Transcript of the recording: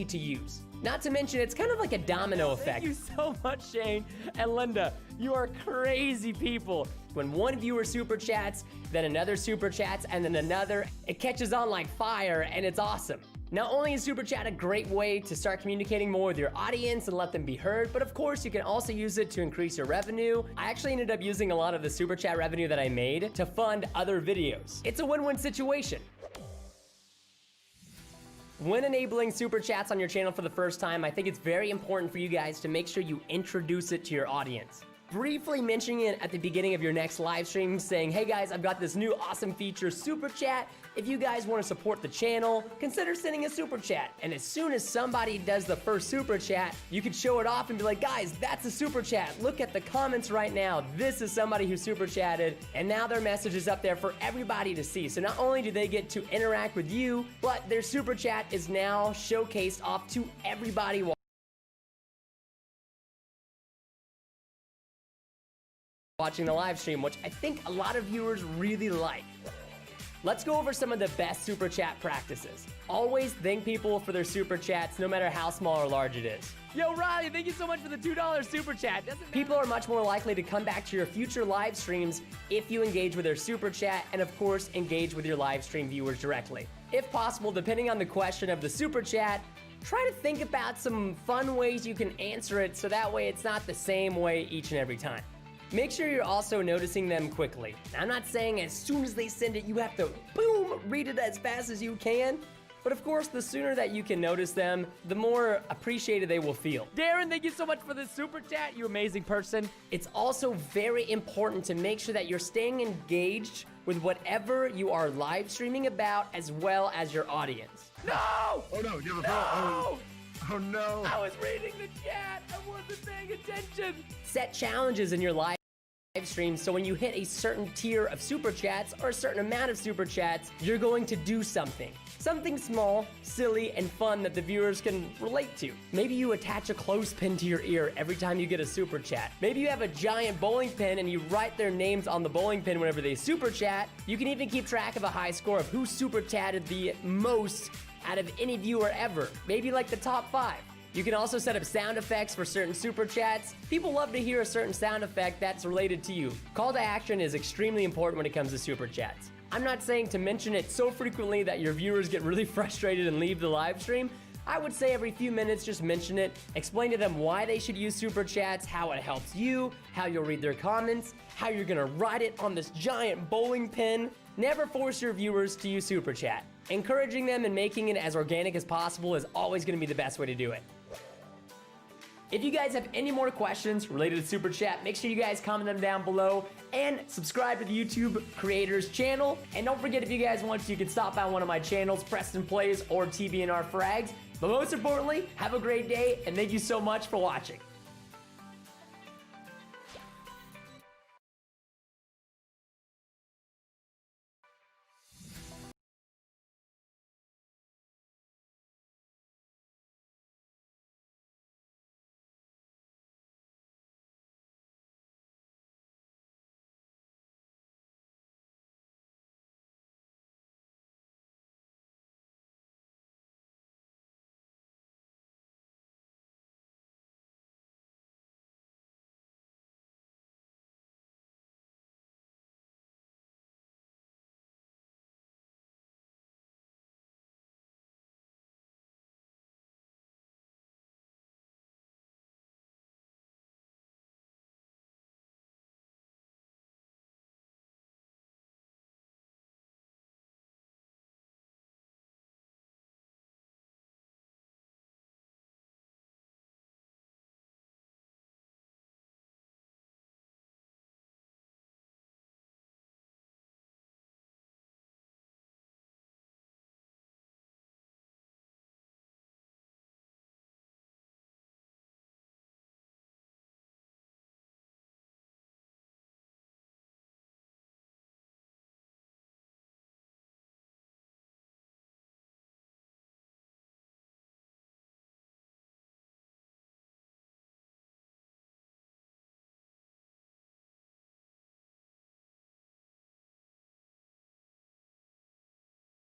to use. Not to mention, it's kind of like a domino effect. Thank you so much, Shane and Linda. You are crazy people. When one viewer super chats, then another super chats, and then another, it catches on like fire, and it's awesome. Not only is super chat a great way to start communicating more with your audience and let them be heard, but of course you can also use it to increase your revenue. I actually ended up using a lot of the super chat revenue that I made to fund other videos. It's a win-win situation. When enabling super chats on your channel for the first time, I think it's very important for you guys to make sure you introduce it to your audience. Briefly mentioning it at the beginning of your next live stream, saying, hey guys, I've got this new awesome feature, super chat. If you guys want to support the channel, consider sending a super chat. And as soon as somebody does the first super chat, you can show it off and be like, guys, that's a super chat. Look at the comments right now. This is somebody who super chatted, and now their message is up there for everybody to see. So not only do they get to interact with you, but their super chat is now showcased off to everybody watching the live stream, which I think a lot of viewers really like. Let's go over some of the best super chat practices. Always thank people for their super chats, no matter how small or large it is. Yo, Riley, thank you so much for the $2 super chat. People are much more likely to come back to your future live streams if you engage with their super chat and, of course, engage with your live stream viewers directly. If possible, depending on the question of the super chat, try to think about some fun ways you can answer it so that way it's not the same way each and every time. Make sure you're also noticing them quickly. I'm not saying as soon as they send it, you have to, boom, read it as fast as you can. But of course, the sooner that you can notice them, the more appreciated they will feel. Darren, thank you so much for the super chat, you amazing person. It's also very important to make sure that you're staying engaged with whatever you are live streaming about, as well as your audience. No! Oh no, you have a phone. Oh no. I was reading the chat. I wasn't paying attention. Set challenges in your live stream, so when you hit a certain tier of super chats or a certain amount of super chats, you're going to do something. Something small, silly, and fun that the viewers can relate to. Maybe you attach a clothespin to your ear every time you get a super chat. Maybe you have a giant bowling pin and you write their names on the bowling pin whenever they super chat. You can even keep track of a high score of who super chatted the most out of any viewer ever. Maybe like the top 5. You can also set up sound effects for certain super chats. People love to hear a certain sound effect that's related to you. Call to action is extremely important when it comes to super chats. I'm not saying to mention it so frequently that your viewers get really frustrated and leave the live stream. I would say every few minutes, just mention it. Explain to them why they should use super chats, how it helps you, how you'll read their comments, how you're gonna write it on this giant bowling pin. Never force your viewers to use super chat. Encouraging them and making it as organic as possible is always gonna be the best way to do it. If you guys have any more questions related to super chat, make sure you guys comment them down below and subscribe to the YouTube creators channel. And don't forget, if you guys want to, you can stop by one of my channels, Preston Plays or TBNR Frags. But most importantly, have a great day and thank you so much for watching.